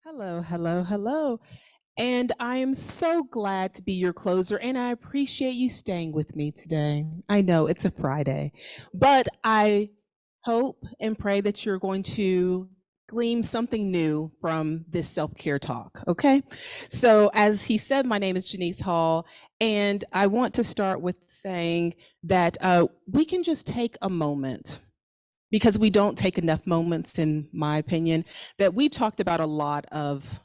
Hello, hello, hello. And I am so glad to be your closer, and I appreciate you staying with me today. I know it's a Friday, but I hope and pray that you're going to glean something new from this self care talk, okay? So, as he said, my name is Jeneice Hall, and I want to start with saying that we can just take a moment because we don't take enough moments, in my opinion, that we talked about a lot of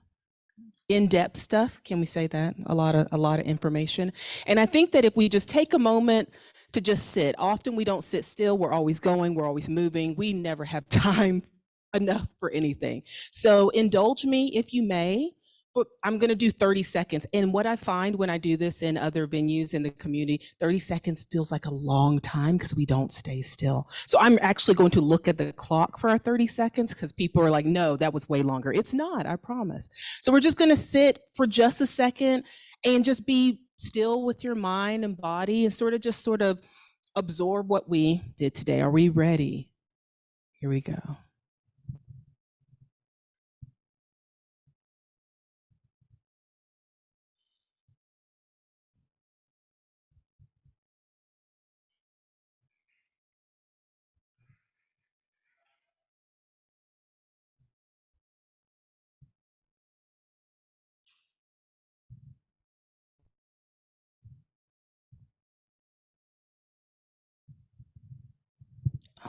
in-depth stuff. Can we say that? A lot of information. And I think that if we just take a moment to just sit, often we don't sit still. We're always going, we're always moving. We never have time enough for anything. So indulge me if you may. But I'm going to do 30 seconds. And what I find when I do this in other venues in the community, 30 seconds feels like a long time because we don't stay still. So I'm actually going to look at the clock for our 30 seconds because people are like, no, that was way longer. It's not, I promise. So we're just going to sit for just a second and just be still with your mind and body and sort of absorb what we did today. Are we ready? Here we go.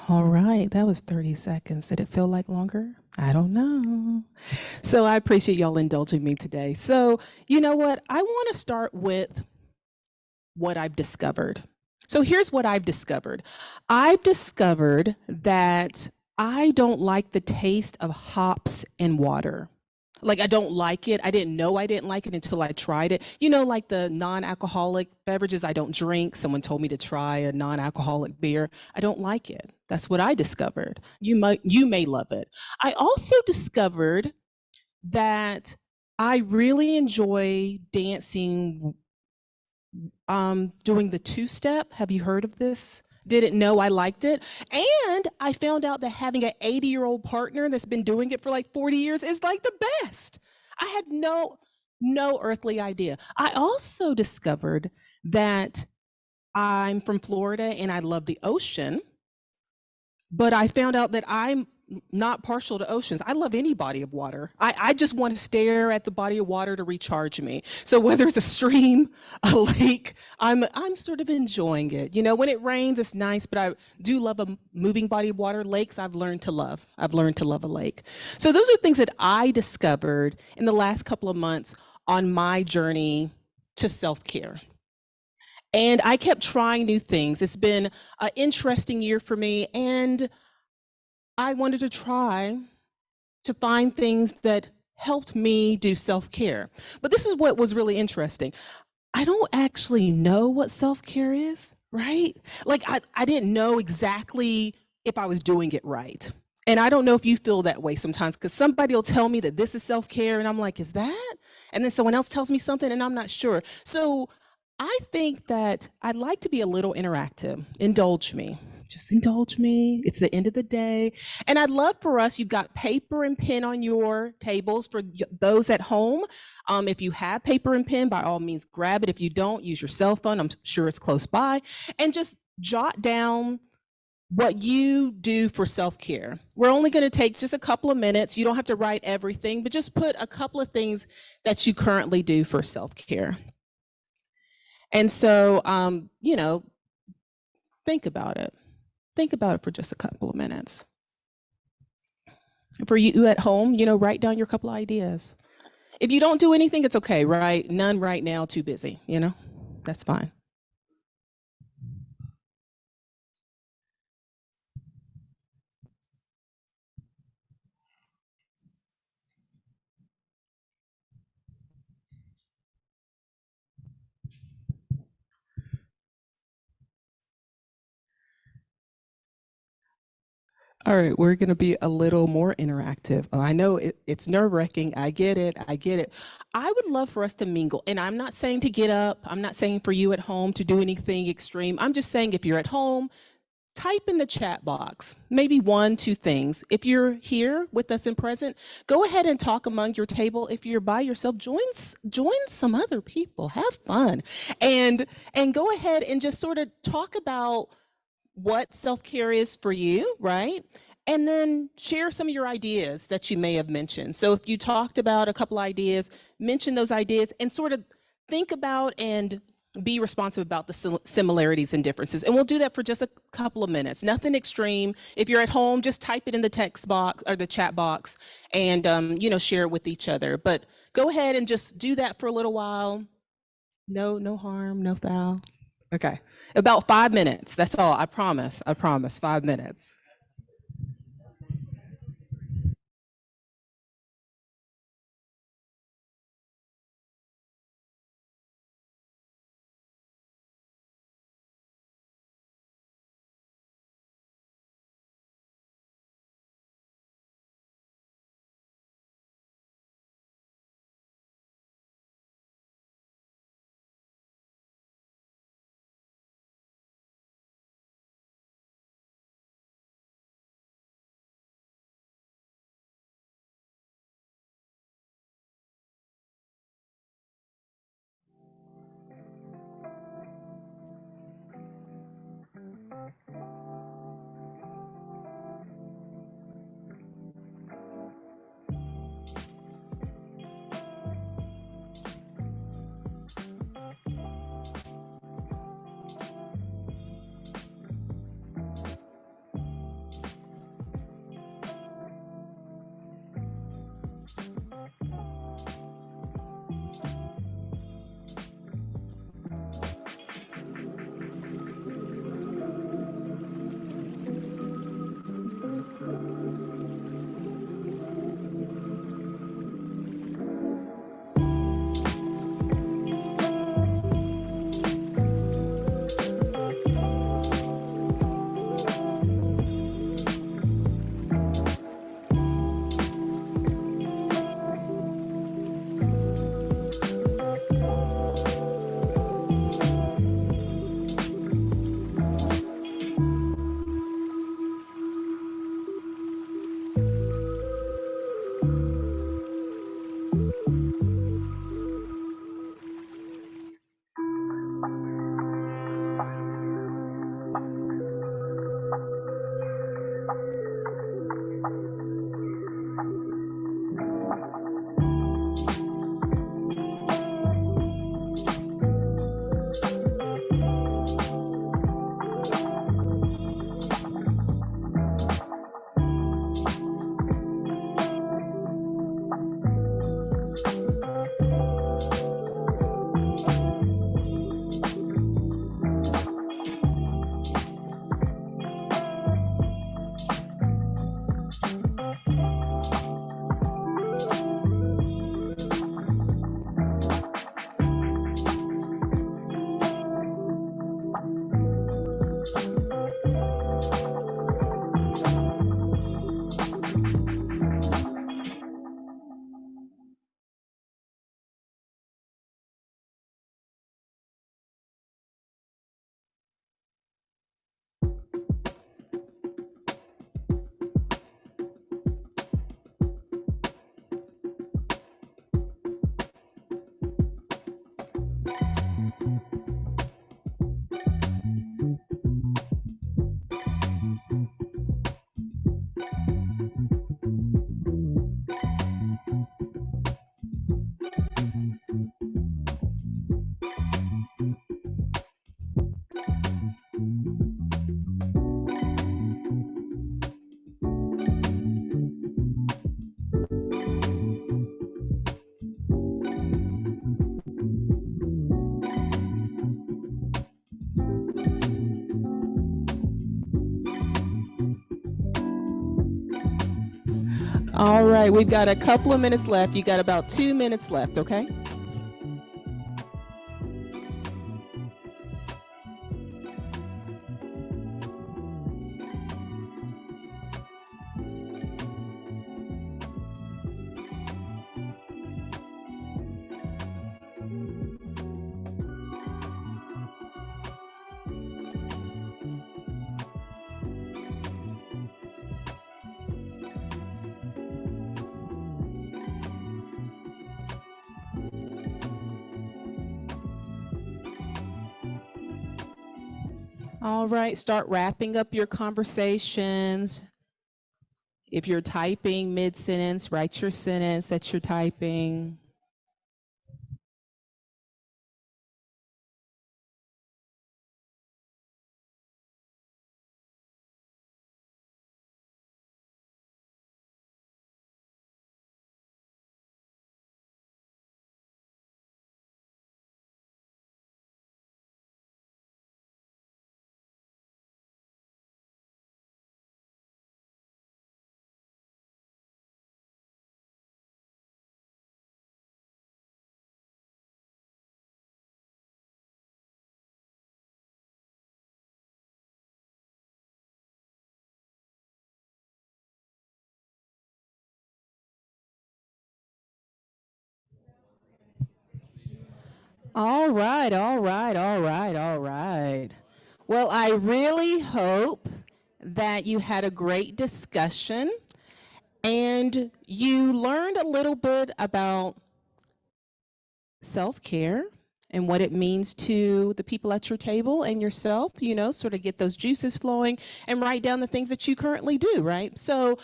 All right, that was 30 seconds. Did it feel like longer? I don't know. So I appreciate y'all indulging me today. So, you know what? I want to start with what I've discovered. So here's what I've discovered. I've discovered that I don't like the taste of hops in water. Like, I don't like it. I didn't know I didn't like it until I tried it. You know, like the non-alcoholic beverages I don't drink. Someone told me to try a non-alcoholic beer. I don't like it. That's what I discovered. You may love it. I also discovered that I really enjoy dancing, doing the two-step. Have you heard of this? Didn't know I liked it. And I found out that having an 80-year-old partner that's been doing it for like 40 years is like the best. I had no earthly idea. I also discovered that I'm from Florida and I love the ocean, but I found out that I'm not partial to oceans. I love any body of water. I just want to stare at the body of water to recharge me. So whether it's a stream, a lake, I'm sort of enjoying it. You know, when it rains, it's nice, but I do love a moving body of water. Lakes, I've learned to love. I've learned to love a lake. So those are things that I discovered in the last couple of months on my journey to self-care. And I kept trying new things. It's been an interesting year for me, and I wanted to try to find things that helped me do self care. But this is what was really interesting. I don't actually know what self care is, right? Like, I didn't know exactly if I was doing it right. And I don't know if you feel that way sometimes because somebody will tell me that this is self care, and I'm like, is that? And then someone else tells me something, and I'm not sure. So I think that I'd like to be a little interactive. Indulge me. Just indulge me. It's the end of the day. And I'd love for us, you've got paper and pen on your tables for those at home. If you have paper and pen, by all means, grab it. If you don't, use your cell phone. I'm sure it's close by. And just jot down what you do for self-care. We're only going to take just a couple of minutes. You don't have to write everything, but just put a couple of things that you currently do for self-care. And so, think about it. Think about it for just a couple of minutes. For you at home, write down your couple of ideas. If you don't do anything, it's okay, right? None right now, too busy, That's fine. All right, we're going to be a little more interactive. Oh, I know it's nerve wracking. I get it. I get it. I would love for us to mingle. And I'm not saying to get up, I'm not saying for you at home to do anything extreme. I'm just saying if you're at home, type in the chat box, maybe one, two things. If you're here with us in present, go ahead and talk among your table. If you're by yourself, join some other people, have fun, and go ahead and just sort of talk about what self-care is for you, right? And then share some of your ideas that you may have mentioned. So if you talked about a couple ideas, mention those ideas and sort of think about and be responsive about the similarities and differences. And we'll do that for just a couple of minutes, nothing extreme. If you're at home, just type it in the text box or the chat box and, share it with each other. But go ahead and just do that for a little while. No harm, no foul. Okay. About 5 minutes. That's all. I promise. 5 minutes. All right, we've got a couple of minutes left. You got about 2 minutes left, okay? All right, start wrapping up your conversations. If you're typing mid-sentence, write your sentence that you're typing. All right, all right, all right, all right. Well, I really hope that you had a great discussion and you learned a little bit about self-care and what it means to the people at your table and yourself, sort of get those juices flowing and write down the things that you currently do, right? So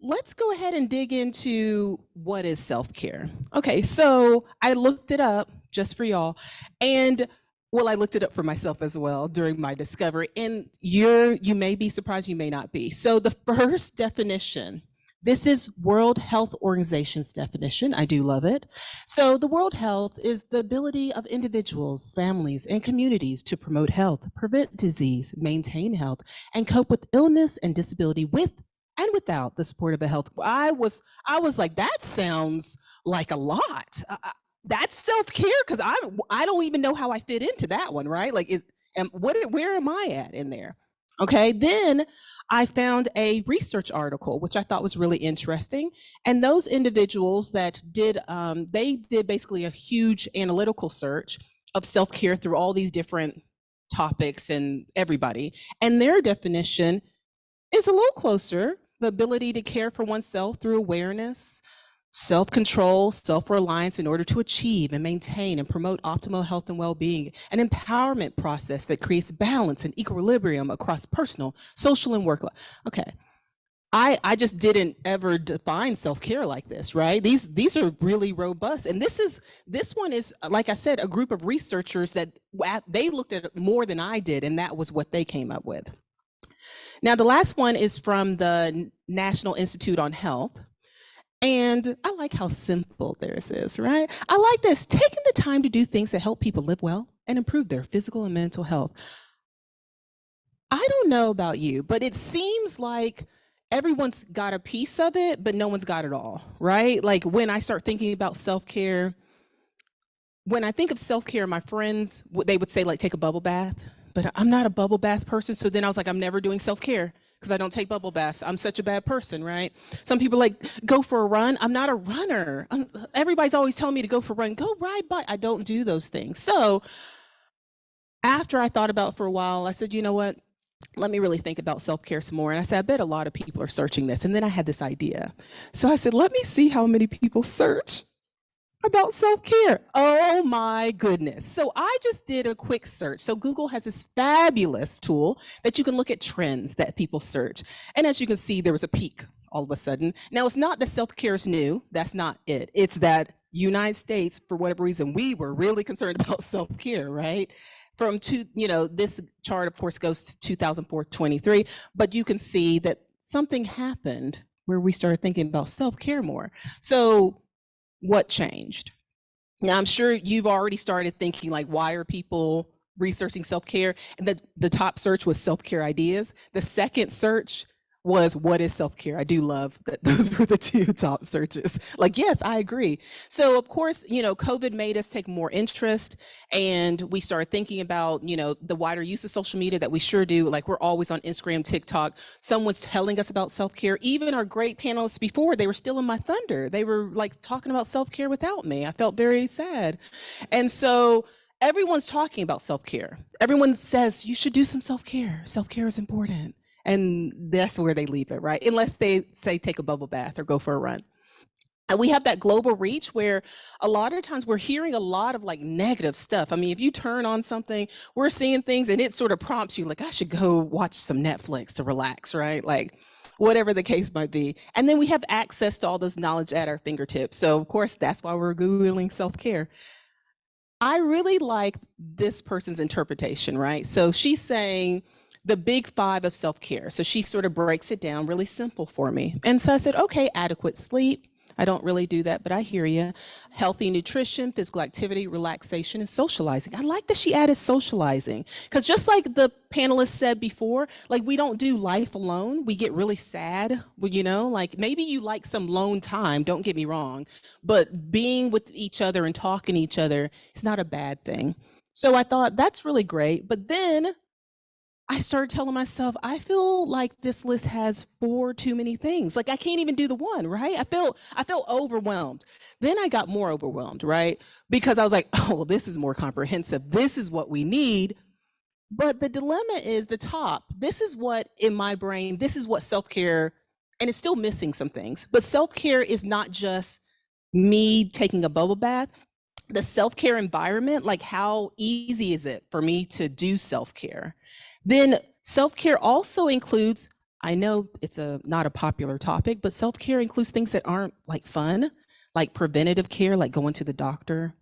let's go ahead and dig into what is self-care. Okay, so I looked it up just for y'all, and well, I looked it up for myself as well during my discovery, and you may be surprised, you may not be. So the first definition, this is World Health Organization's definition. I do love it. So the World Health is the ability of individuals, families, and communities to promote health, prevent disease, maintain health, and cope with illness and disability with and without the support of a health. I was like, that sounds like a lot. That's self-care because I don't even know how I fit into that one, right? Like, where am I at in there? Okay, then I found a research article which I thought was really interesting, and those individuals that did they did basically a huge analytical search of self-care through all these different topics and everybody, and their definition is a little closer: the ability to care for oneself through awareness, self-control, self-reliance in order to achieve and maintain and promote optimal health and well-being, an empowerment process that creates balance and equilibrium across personal, social, and work life. Okay. I just didn't ever define self-care like this, right? These are really robust. And this one is, like I said, a group of researchers that they looked at it more than I did, and that was what they came up with. Now, the last one is from the National Institute on Health. And I like how simple theirs is, right? I like this: taking the time to do things that help people live well and improve their physical and mental health. I don't know about you, but it seems like everyone's got a piece of it, but no one's got it all, right? Like when I start thinking about self-care, when I think of self-care, my friends, they would say, like, take a bubble bath, but I'm not a bubble bath person. So then I was like, I'm never doing self-care because I don't take bubble baths. I'm such a bad person, right? Some people like, go for a run. I'm not a runner. Everybody's always telling me to go for a run, go ride bike. I don't do those things. So after I thought about it for a while, I said, you know what? Let me really think about self-care some more. And I said, I bet a lot of people are searching this. And then I had this idea. So I said, let me see how many people search about self-care. Oh my goodness. So I just did a quick search. So Google has this fabulous tool that you can look at trends that people search. And as you can see, there was a peak all of a sudden. Now, it's not that self-care is new. That's not it. It's that United States, for whatever reason, we were really concerned about self-care, right? This chart, of course, goes to 2004-23, but you can see that something happened where we started thinking about self-care more. So what changed? Now, I'm sure you've already started thinking, like, why are people researching self-care? And the top search was self-care ideas. The second search was, what is self-care? I do love that those were the two top searches. Like, yes, I agree. So of course, COVID made us take more interest, and we started thinking about, the wider use of social media that we sure do. Like, we're always on Instagram, TikTok. Someone's telling us about self-care. Even our great panelists before, they were still in my thunder. They were like talking about self-care without me. I felt very sad. And so everyone's talking about self-care. Everyone says you should do some self-care. Self-care is important. And that's where they leave it, right? Unless they say take a bubble bath or go for a run. And we have that global reach where a lot of times we're hearing a lot of like negative stuff. I mean, if you turn on something, we're seeing things and it sort of prompts you like, I should go watch some Netflix to relax, right? Like whatever the case might be. And then we have access to all those knowledge at our fingertips. So of course, that's why we're Googling self-care. I really like this person's interpretation, right? So she's saying the big five of self care. So she sort of breaks it down really simple for me. And so I said, okay, adequate sleep. I don't really do that, but I hear you. Healthy nutrition, physical activity, relaxation, and socializing. I like that she added socializing because just like the panelists said before, like we don't do life alone. We get really sad, like maybe you like some lone time, don't get me wrong, but being with each other and talking to each other is not a bad thing. So I thought that's really great. But then I started telling myself, I feel like this list has four too many things. Like I can't even do the one, right? I felt overwhelmed. Then I got more overwhelmed, right? Because I was like, oh, well, this is more comprehensive. This is what we need. But the dilemma is the top. This is what in my brain, this is what self-care, and it's still missing some things. But self-care is not just me taking a bubble bath. The self-care environment, like how easy is it for me to do self-care? Then self-care also includes, I know it's not a popular topic, but self-care includes things that aren't like fun, like preventative care, like going to the doctor,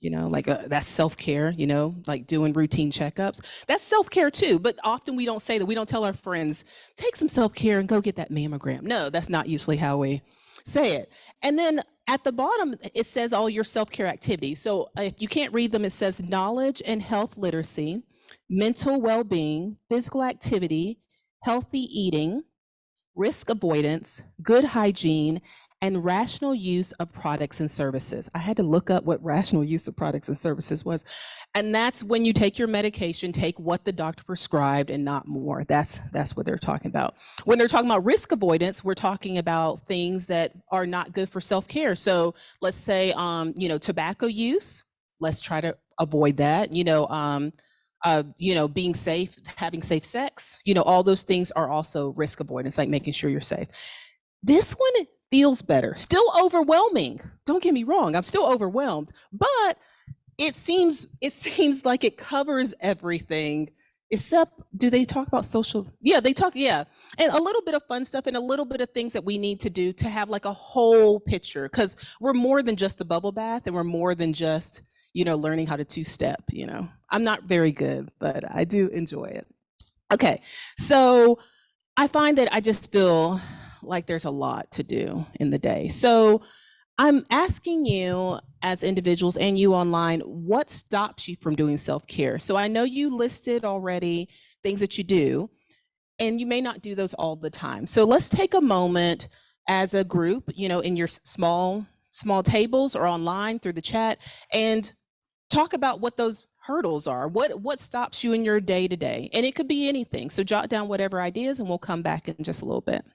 like that's self-care, like doing routine checkups. That's self-care too, but often we don't say that. We don't tell our friends, take some self-care and go get that mammogram. No, that's not usually how we say it. And then at the bottom, it says all your self-care activities. So if you can't read them, it says knowledge and health literacy, mental well-being, physical activity, healthy eating, risk avoidance, good hygiene, and rational use of products and services. I had to look up what rational use of products and services was. And that's when you take your medication, take what the doctor prescribed and not more. That's what they're talking about. When they're talking about risk avoidance, we're talking about things that are not good for self-care. So let's say, tobacco use, let's try to avoid that. Being safe, having safe sex, all those things are also risk avoidance, like making sure you're safe. This one feels better. Still overwhelming. Don't get me wrong. I'm still overwhelmed, but it seems like it covers everything except do they talk about social? Yeah, they talk, yeah. And a little bit of fun stuff and a little bit of things that we need to do to have like a whole picture because we're more than just the bubble bath and we're more than just learning how to two-step. I'm not very good, but I do enjoy it. Okay, so I find that I just feel like there's a lot to do in the day. So I'm asking you as individuals and you online, what stops you from doing self-care? So I know you listed already things that you do, and you may not do those all the time. So let's take a moment as a group, in your small tables or online through the chat, and talk about what those hurdles are. What stops you in your day to day? And it could be anything. So jot down whatever ideas and we'll come back in just a little bit.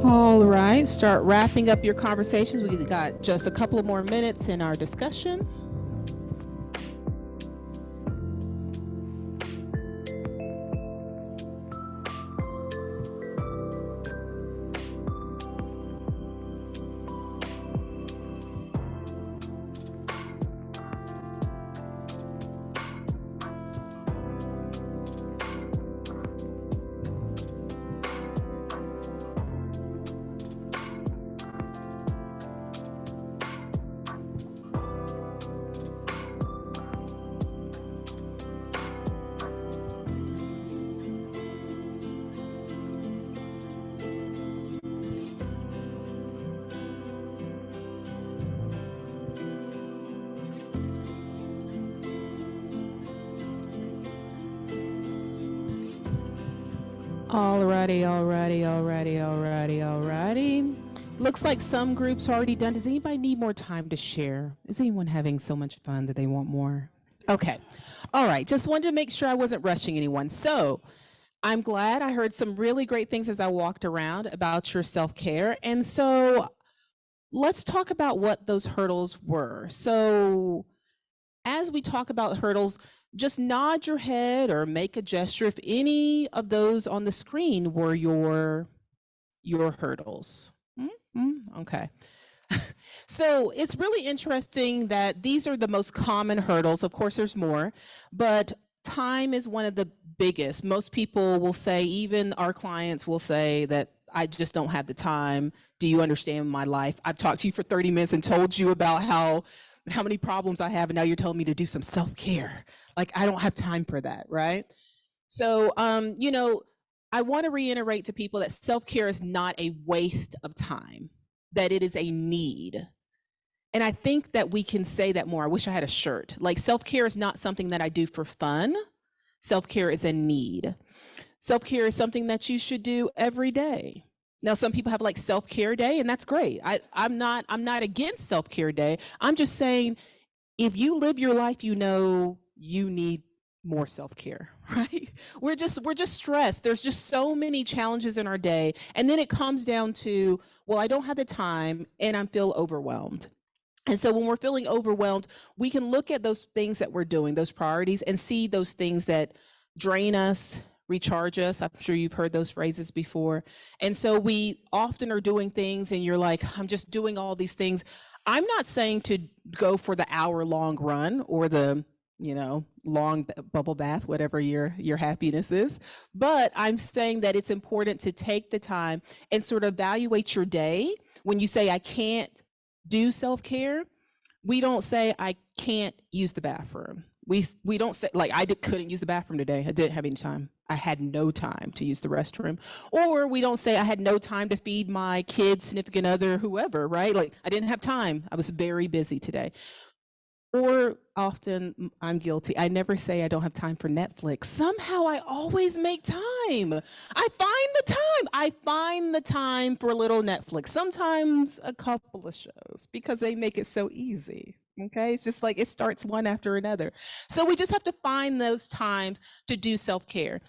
All right, start wrapping up your conversations. We got just a couple of more minutes in our discussion. Alrighty. Looks like some groups are already done. Does anybody need more time to share? Is anyone having so much fun that they want more? Okay. All right. Just wanted to make sure I wasn't rushing anyone. So I'm glad I heard some really great things as I walked around about your self-care. And so let's talk about what those hurdles were. So as we talk about hurdles, just nod your head or make a gesture if any of those on the screen were your hurdles. Okay. So it's really interesting that these are the most common hurdles. Of course, there's more, but time is one of the biggest. Most people will say, even our clients will say that I just don't have the time. Do you understand my life? I've talked to you for 30 minutes and told you about how many problems I have, and now you're telling me to do some self-care. Like, I don't have time for that, right? So, I want to reiterate to people that self-care is not a waste of time, that it is a need. And I think that we can say that more. I wish I had a shirt. Like, self-care is not something that I do for fun. Self-care is a need. Self-care is something that you should do every day. Now, some people have like self-care day, and that's great. I'm not against self-care day. I'm just saying, if you live your life, you know you need more self-care, right? We're just stressed. There's just so many challenges in our day. And then it comes down to, well, I don't have the time and I feel overwhelmed. And so when we're feeling overwhelmed, we can look at those things that we're doing, those priorities, and see those things that drain us, recharge us. I'm sure you've heard those phrases before. And so we often are doing things and you're like, I'm just doing all these things. I'm not saying to go for the hour-long run or the long bubble bath, whatever your happiness is. But I'm saying that it's important to take the time and sort of evaluate your day. When you say, I can't do self-care, we don't say, I can't use the bathroom. We don't say, like, couldn't use the bathroom today. I didn't have any time. I had no time to use the restroom. Or we don't say, I had no time to feed my kids, significant other, whoever, right? Like, I didn't have time. I was very busy today. Or often, I'm guilty, I never say I don't have time for Netflix. Somehow I always make time. I find the time for a little Netflix, sometimes a couple of shows, because they make it so easy. Okay, it's just like it starts one after another. So we just have to find those times to do self-care.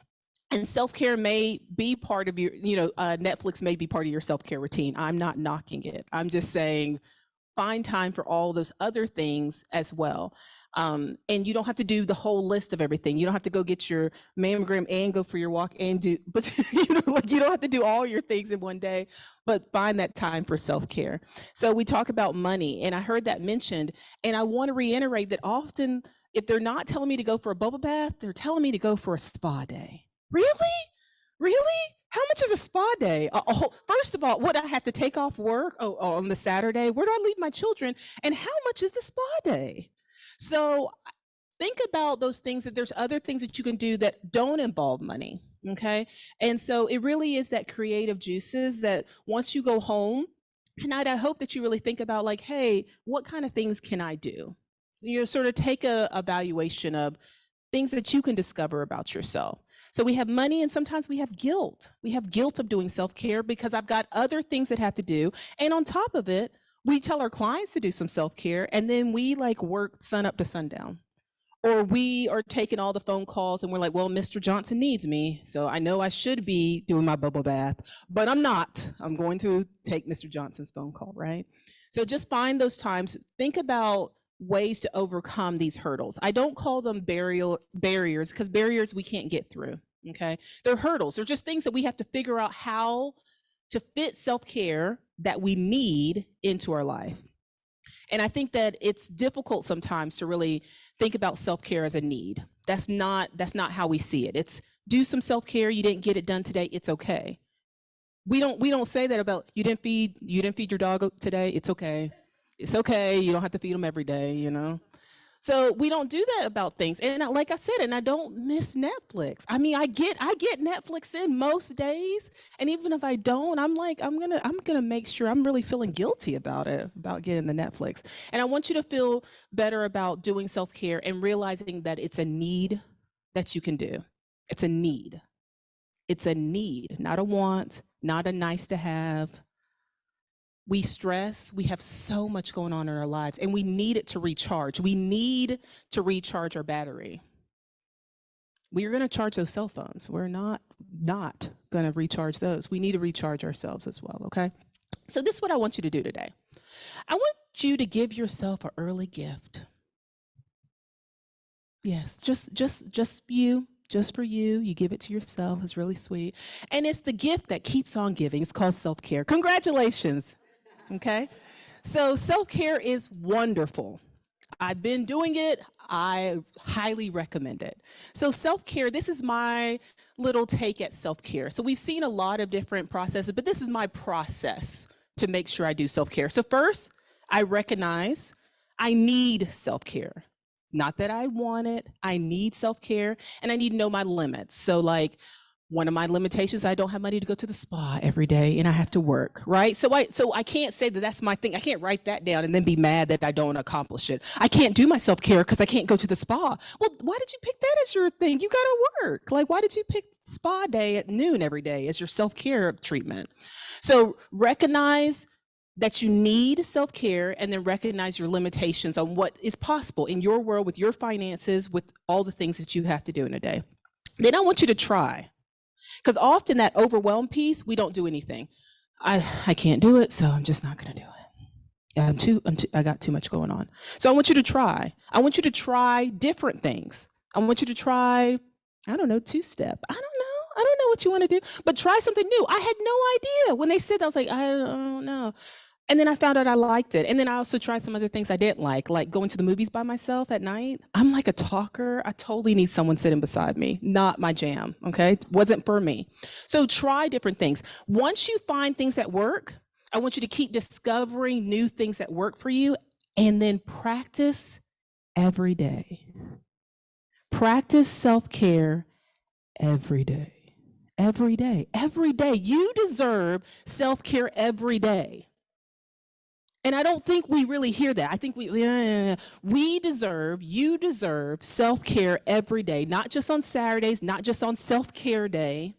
And self-care may be part of your, Netflix may be part of your self-care routine. I'm not knocking it. I'm just saying, find time for all those other things as well. And you don't have to do the whole list of everything. You don't have to go get your mammogram and go for your walk and but you don't have to do all your things in one day, but find that time for self-care. So we talk about money, and I heard that mentioned, and I want to reiterate that often, if they're not telling me to go for a bubble bath, they're telling me to go for a spa day. Really? How much is a spa day? First of all, would I have to take off work on the Saturday? Where do I leave my children? And how much is the spa day? So think about those things, that there's other things that you can do that don't involve money, okay? And so it really is that creative juices that once you go home tonight, I hope that you really think about, like, hey, what kind of things can I do? Sort of take a evaluation of things that you can discover about yourself. So we have money, and sometimes we have guilt. We have guilt of doing self-care because I've got other things that have to do. And on top of it, we tell our clients to do some self-care, and then we work sun up to sundown. Or we are taking all the phone calls and we're like, well, Mr. Johnson needs me. So I know I should be doing my bubble bath, but I'm not. I'm going to take Mr. Johnson's phone call, right? So just find those times. Think about ways to overcome these hurdles. I don't call them barriers because barriers we can't get through. Okay. They're hurdles. They're just things that we have to figure out how to fit self-care that we need into our life. And I think that it's difficult sometimes to really think about self-care as a need. That's not how we see it. It's do some self-care, you didn't get it done today, it's okay. We don't say that about you didn't feed your dog today, it's okay. It's okay, you don't have to feed them every day, you know. So we don't do that about things. And like I said, and I don't miss Netflix. I mean, I get Netflix in most days, and even if I don't, I'm like, I'm gonna make sure I'm really feeling guilty about it, about getting the Netflix. And I want you to feel better about doing self-care and realizing that it's a need that you can do. It's a need. It's a need, not a want, not a nice to have. We stress, we have so much going on in our lives, and we need it to recharge. We need to recharge our battery. We're going to charge those cell phones. We're not going to recharge those. We need to recharge ourselves as well, okay? So this is what I want you to do today. I want you to give yourself an early gift. Yes, just you. Just for you, you give it to yourself. It's really sweet. And it's the gift that keeps on giving. It's called self-care. Congratulations. Okay? So self-care is wonderful. I've been doing it. I highly recommend it. So self-care, this is my little take at self-care. So we've seen a lot of different processes, but this is my process to make sure I do self-care. So first, I recognize I need self-care. Not that I want it, I need self-care, and I need to know my limits. So like one of my limitations, I don't have money to go to the spa every day and I have to work, right? So I can't say that that's my thing. I can't write that down and then be mad that I don't accomplish it. I can't do my self-care because I can't go to the spa. Well, why did you pick that as your thing? You gotta work. Like, why did you pick spa day at noon every day as your self-care treatment? So recognize that you need self-care, and then recognize your limitations on what is possible in your world with your finances, with all the things that you have to do in a day. Then I want you to try, because often that overwhelm piece, we don't do anything. I can't do it, so I'm just not going to do it. I got too much going on. So I want you to try. I want you to try different things. I want you to try, I don't know, two-step. I don't know what you want to do, but try something new. I had no idea. When they said that, I was like, I don't know. And then I found out I liked it. And then I also tried some other things I didn't like going to the movies by myself at night. I'm like a talker. I totally need someone sitting beside me. Not my jam, okay? Wasn't for me. So try different things. Once you find things that work, I want you to keep discovering new things that work for you, and then practice every day. Practice self-care every day. Every day. Every day. You deserve self-care every day. And I don't think we really hear that. I think you deserve self-care every day, not just on Saturdays, not just on self-care day,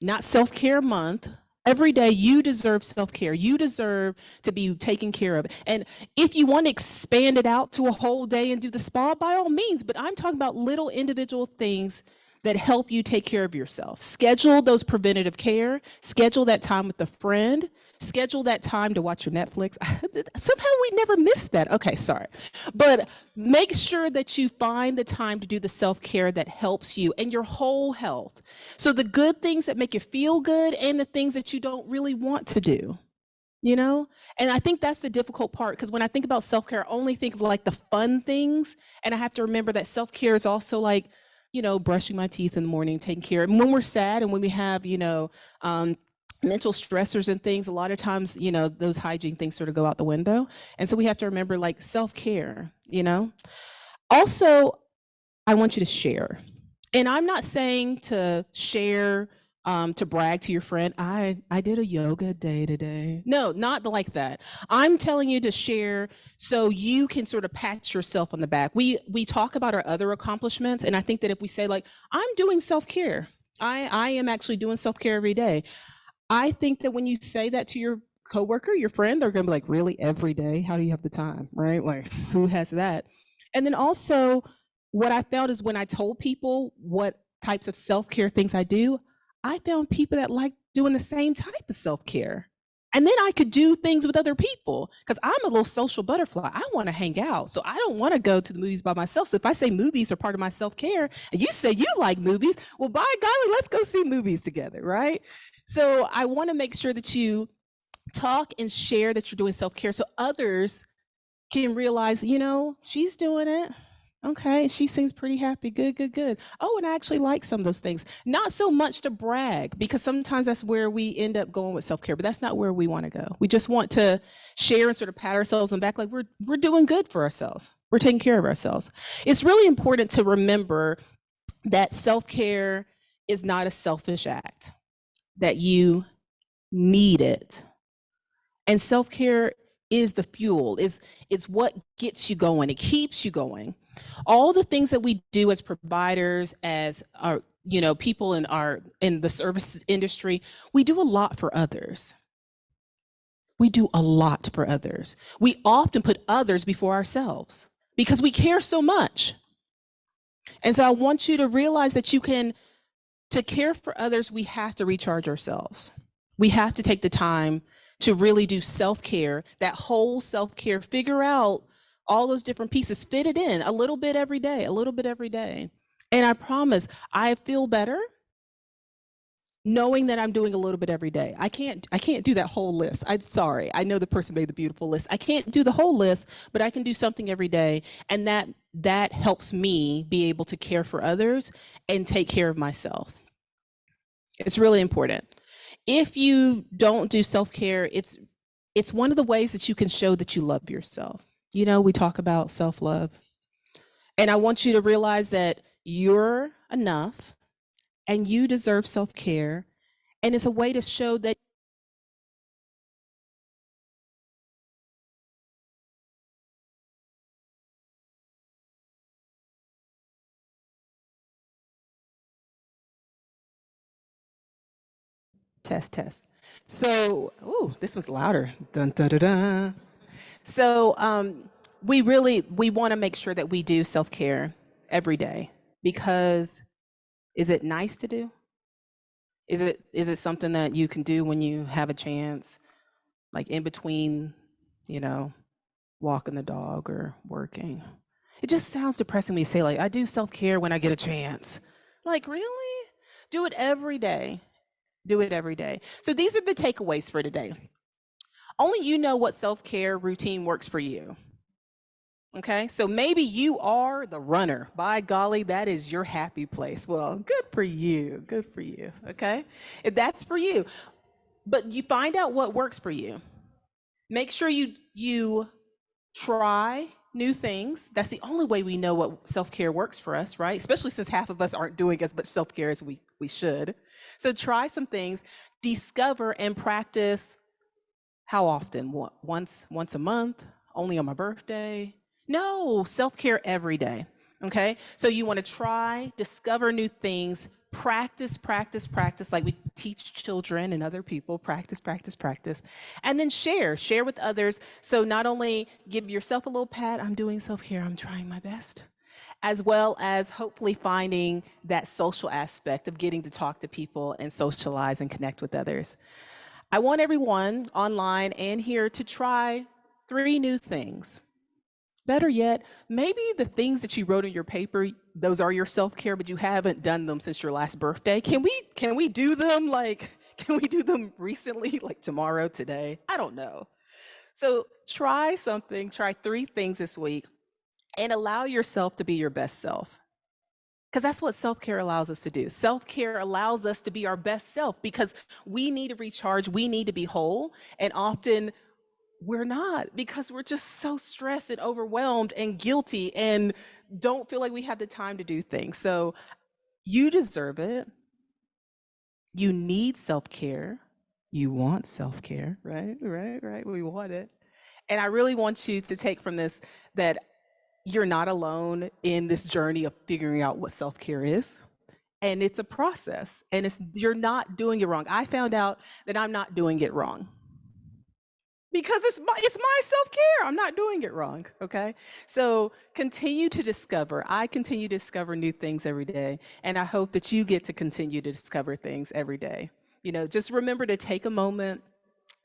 not self-care month. Every day you deserve self-care. You deserve to be taken care of. And if you want to expand it out to a whole day and do the spa, by all means, but I'm talking about little individual things that help you take care of yourself. Schedule those preventative care, schedule that time with a friend, schedule that time to watch your Netflix. Somehow we never miss that. Okay, sorry. But make sure that you find the time to do the self-care that helps you and your whole health. So the good things that make you feel good and the things that you don't really want to do. You know? And I think that's the difficult part, because when I think about self-care, I only think of like the fun things. And I have to remember that self-care is also like, you know, brushing my teeth in the morning, taking care. And when we're sad and when we have, you know, mental stressors and things, a lot of times, you know, those hygiene things sort of go out the window. And so we have to remember like self-care, you know. Also, I want you to share. And I'm not saying to share to brag to your friend, I did a yoga day today. No, not like that. I'm telling you to share so you can sort of pat yourself on the back. We talk about our other accomplishments, and I think that if we say like, I'm doing self-care, I am actually doing self-care every day. I think that when you say that to your coworker, your friend, they're gonna be like, really, every day? How do you have the time, right? Like, who has that? And then also, what I found is when I told people what types of self-care things I do, I found people that like doing the same type of self-care. And then I could do things with other people because I'm a little social butterfly. I want to hang out. So I don't want to go to the movies by myself. So if I say movies are part of my self-care and you say you like movies, well, by golly, let's go see movies together, right? So I want to make sure that you talk and share that you're doing self-care so others can realize, she's doing it. Okay, she seems pretty happy. Good, good, good. Oh, and I actually like some of those things. Not so much to brag, because sometimes that's where we end up going with self-care, but that's not where we want to go. We just want to share and sort of pat ourselves on the back like we're doing good for ourselves. We're taking care of ourselves. It's really important to remember that self-care is not a selfish act, that you need it. And self-care is the fuel, it's what gets you going, it keeps you going. All the things that we do as providers, as our, people in the service industry, we do a lot for others. We do a lot for others. We often put others before ourselves because we care so much. And so I want you to realize that to care for others, we have to recharge ourselves. We have to take the time to really do self-care, that whole self-care, figure out all those different pieces, fit it in a little bit every day, a little bit every day. And I promise I feel better knowing that I'm doing a little bit every day. I can't do that whole list. I'm sorry. I know the person made the beautiful list. I can't do the whole list, but I can do something every day. And that helps me be able to care for others and take care of myself. It's really important. If you don't do self-care, it's one of the ways that you can show that you love yourself. We talk about self-love. And I want you to realize that you're enough and you deserve self-care. And it's a way to show that test. So, this was louder. Dun, dun, dun, dun. So we want to make sure that we do self-care every day, because is it nice to do? Is it something that you can do when you have a chance, like in between, walking the dog or working? It just sounds depressing when you say, like, I do self-care when I get a chance. Like, really? Do it every day. Do it every day. So these are the takeaways for today. Only you know what self-care routine works for you. Okay, so maybe you are the runner. By golly, that is your happy place. Well, good for you. Good for you. Okay, if that's for you, but you find out what works for you. Make sure you try new things. That's the only way we know what self-care works for us, right? Especially since half of us aren't doing as much self-care as we should. So try some things, discover and practice. How often? Once a month? Only on my birthday? No, self-care every day. Okay? So you want to try, discover new things, practice, like we teach children and other people, practice, and then share with others. So not only give yourself a little pat, I'm doing self-care, I'm trying my best, as well as hopefully finding that social aspect of getting to talk to people and socialize and connect with others. I want everyone online and here to try 3 new things. Better yet, maybe the things that you wrote in your paper, those are your self-care, but you haven't done them since your last birthday. Can we do them can we do them recently, like tomorrow, today? I don't know. So try 3 things this week and allow yourself to be your best self. Because that's what self-care allows us to do. Self-care allows us to be our best self because we need to recharge, we need to be whole, and often we're not, because we're just so stressed and overwhelmed and guilty and don't feel like we have the time to do things. So you deserve it. You need self-care. You want self-care, right? We want it. And I really want you to take from this that you're not alone in this journey of figuring out what self-care is. And it's a process, and you're not doing it wrong. I found out that I'm not doing it wrong. because it's my self-care. I'm not doing it wrong, okay? So continue to discover. I continue to discover new things every day, and I hope that you get to continue to discover things every day. You know, just remember to take a moment,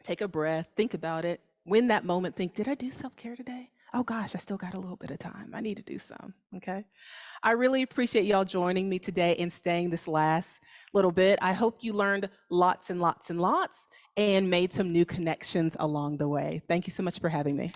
take a breath, think about it. When that moment, think, did I do self-care today? Oh gosh, I still got a little bit of time. I need to do some, okay? I really appreciate y'all joining me today and staying this last little bit. I hope you learned lots and lots and lots and made some new connections along the way. Thank you so much for having me.